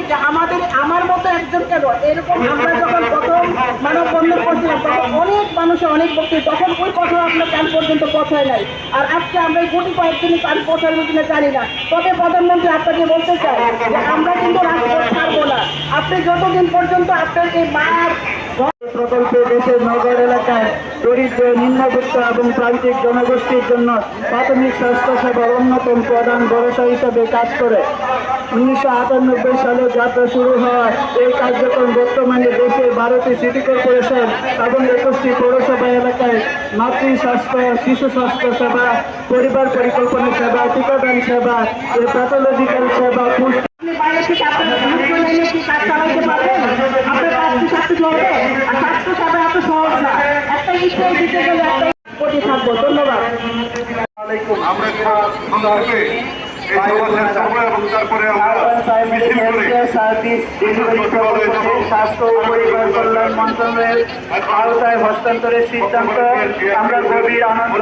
যে আমার মতো একজন কেন, এরকম আমরা যখন প্রথম মানববন্ধন করছিলাম তখন অনেক মানুষে অনেক বক্তব্য, তখন ওই কথা আপনার কান পর্যন্ত পৌঁছায় নাই। আর আজকে আমরা এই গুটি কয়েকদিনই কান পৌঁছানো কিনা জানি না। তবে প্রধানমন্ত্রী আপনাকে বলতে চাই যে আমরা কিন্তু রাজপথ ছাড়বো না। আপনি যতদিন পর্যন্ত আপনার এই মার প্রকল্পে দেশের নগর এলাকায় দরিদ্র, নিম্নবিত্ত এবং প্রান্তিক জনগোষ্ঠীর জন্য প্রাথমিক স্বাস্থ্য সেবার অন্যতম প্রধান ভরসা হিসেবে কাজ করে। 1998 সালে যাত্রা শুরু হওয়া এই কার্যক্রম বর্তমানে দেশে 12টি সিটি কর্পোরেশন এবং 21টি পৌরসভা এলাকায় মাতৃ স্বাস্থ্য, শিশু স্বাস্থ্য সেবা, পরিবার পরিকল্পনা সেবা, টিকাদান সেবা, প্যাথোলজিক্যাল সেবা, স্বাস্থ্য ও পরিবার কল্যাণ মন্ত্রণালয়ের আওতায় হস্তান্তরের সিদ্ধান্ত আমরা গভীর আনন্দ।